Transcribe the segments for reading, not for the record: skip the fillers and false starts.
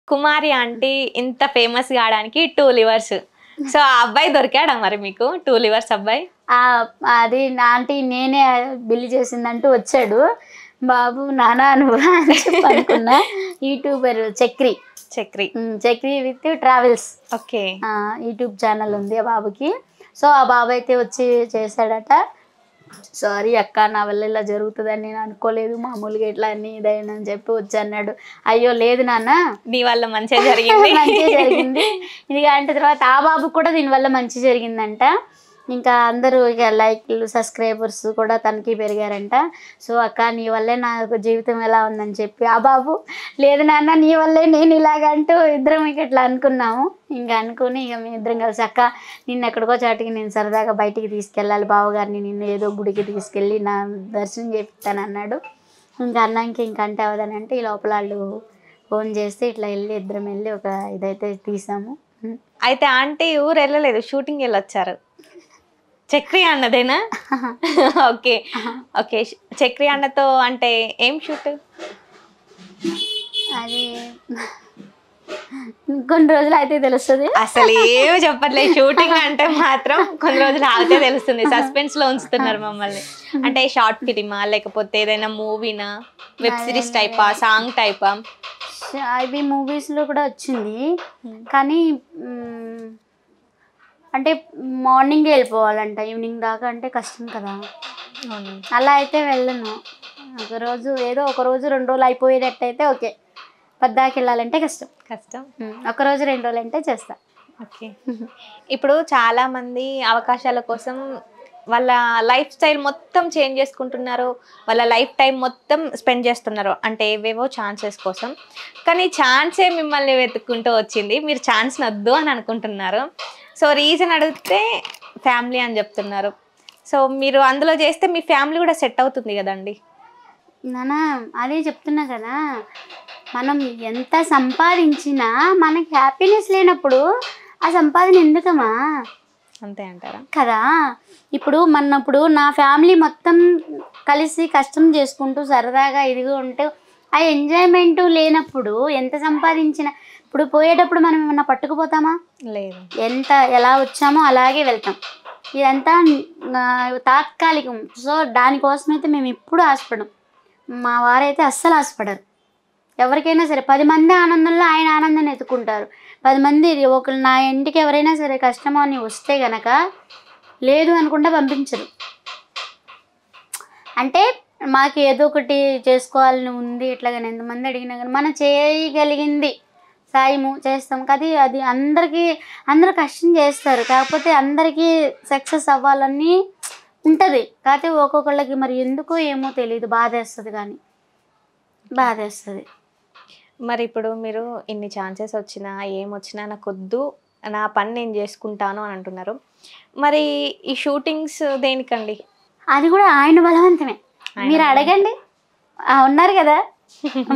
కుమారి aunty ఇంత famous కావడానికి 2 levers. So ఆ అబ్బాయి దొరికాడా మరి మీకు 2 లివర్స్ అబ్బాయి? అది ఆంటీ నేనే బిల్లు చేసిందంటూ వచ్చాడు. బాబు నానా నువ్వు అని చెప్పి అనుకున్నా. YouTuber Chakri Chakri with travels. Okay. YouTube channel ఉంది ఆ బాబుకి. సో ఆ బాబు అయితే వచ్చి చేశాడట. సారీ అక్క, నా వల్ల ఇలా జరుగుతుందని నేను అనుకోలేదు, మామూలుగా ఇట్లా అన్ని ఇదైనా అని చెప్పి వచ్చి అన్నాడు. అయ్యో లేదు నాన్న, నీ వల్ల మంచిగా జరిగింది. మంచిగా జరిగింది ఇది అంటే. తర్వాత ఆ బాబు కూడా దీనివల్ల మంచి జరిగిందంట. ఇంకా అందరూ ఇక లైక్లు సబ్స్క్రైబర్స్ కూడా తనకి పెరిగారంట. సో అక్క నీ వల్లే నాకు జీవితం ఎలా ఉందని చెప్పి ఆ బాబు, లేదు నాన్న నీ వల్లే నేను ఇలాగంటూ ఇద్దరం ఇక ఇట్లా అనుకున్నాము. ఇంకా అనుకుని ఇక మేము ఇద్దరం కలిసి అక్క నిన్ను ఎక్కడికో చాటికి నేను సరదాగా బయటికి తీసుకెళ్ళాలి, బావగారిని నిన్ను ఏదో గుడికి తీసుకెళ్ళి నా దర్శనం చేపిస్తాను అన్నాడు. ఇంకా అన్నానికి ఇంకంటే అవదని అంటే ఈ లోపల వాళ్ళు ఫోన్ చేస్తే ఇట్లా వెళ్ళి ఇద్దరం వెళ్ళి ఒక ఇదైతే తీసాము. అయితే ఆంటీ ఊరు వెళ్ళలేదు, షూటింగ్ వెళ్ళొచ్చారు. చక్రి అన్నదేనా? Okay okay. చక్రి అన్నతో అంటే ఏం షూట్? అది కొన్ని రోజులు అయితే తెలుస్తుంది. అసలు ఏమి చెప్పట్లేదు. షూటింగ్ అంటే మాత్రం కొన్ని రోజులు ఆగితే తెలుస్తుంది. సస్పెన్స్ లో ఉంచుతున్నారు మమ్మల్ని. అంటే షార్ట్ ఫిలిమా లేకపోతే ఏదైనా మూవీనా, వెబ్ సిరీస్ టైపా, సాంగ్ టైపా? అవి మూవీస్ లో కూడా వచ్చింది కానీ అంటే మార్నింగ్ వెళ్ళిపోవాలంట, ఈవినింగ్ దాకా అంటే కష్టం కదా. అలా అయితే వెళ్ళను. ఒకరోజు ఏదో ఒక రోజు 2 రోజులు అయిపోయేటట్టయితే ఓకే. పద్దాకి వెళ్ళాలంటే కష్టం. ఒకరోజు 2 రోజులు అంటే చేస్తా. ఓకే. ఇప్పుడు చాలా మంది అవకాశాల కోసం వాళ్ళ లైఫ్ స్టైల్ మొత్తం చేంజ్ చేసుకుంటున్నారు, వాళ్ళ లైఫ్ టైం మొత్తం స్పెండ్ చేస్తున్నారు అంటే ఏవేవో ఛాన్సెస్ కోసం. కానీ ఛాన్సే మిమ్మల్ని వెతుక్కుంటూ వచ్చింది, మీరు ఛాన్స్ వద్దు అని అనుకుంటున్నారు. సో రీజన్ అడిగితే ఫ్యామిలీ అని చెప్తున్నారు. సో మీరు అందులో చేస్తే మీ ఫ్యామిలీ కూడా సెట్ అవుతుంది కదండి. నానా అదే చెప్తున్నా కదా, మనం ఎంత సంపాదించినా మనకి హ్యాపీనెస్ లేనప్పుడు ఆ సంపాదన ఎందుకమ్మా? అంతే అంటారా? కదా. ఇప్పుడు నా ఫ్యామిలీ మొత్తం కలిసి కష్టం చేసుకుంటూ సరదాగా ఇదిగా ఉంటూ ఆ ఎంజాయ్మెంట్ లేనప్పుడు ఎంత సంపాదించినా, ఇప్పుడు పోయేటప్పుడు మనం ఏమన్నా పట్టుకుపోతామా? లేదు. ఎలా వచ్చామో అలాగే వెళ్తాం. ఇదంతా తాత్కాలికం. సో దానికోసమైతే మేము ఎప్పుడు ఆశపడం. మా వారైతే అస్సలు ఆశపడరు. ఎవరికైనా సరే 10 మంది ఆనందంలో ఆయన ఆనందాన్ని ఎత్తుకుంటారు. 10 మంది ఒకరు నా ఇంటికి ఎవరైనా సరే కష్టమో అని వస్తే గనక లేదు అనుకుంటా పంపించరు. అంటే మాకు ఏదో ఒకటి చేసుకోవాలని ఉంది ఇట్లాగని ఎంతమంది అడిగినా కానీ మనం చేయగలిగింది సాయము చేస్తాం కదా. అది అందరూ కష్టం చేస్తారు, కాకపోతే అందరికీ సక్సెస్ అవ్వాలని ఉంటుంది. కాకపోతే ఒక్కొక్కళ్ళకి మరి ఎందుకో ఏమో తెలియదు, బాధేస్తుంది. కానీ బాధేస్తుంది. మరి ఇప్పుడు మీరు ఇన్ని ఛాన్సెస్ వచ్చినా ఏమొచ్చినా నాకు వద్దు, నా పని నేను చేసుకుంటాను అని అంటున్నారు. మరి ఈ షూటింగ్స్ దేనికండి? అది కూడా ఆయన బలవంతమే. మీరు అడగండి, ఉన్నారు కదా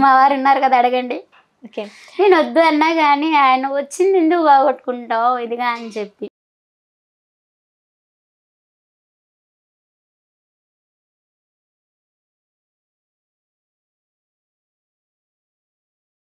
మా వారు ఉన్నారు కదా, అడగండి. ఓకే. నేను వద్దు అన్నా కానీ ఆయన వచ్చింది ఎందుకు బాగొట్టుకుంటావు ఇదిగా అని చెప్పి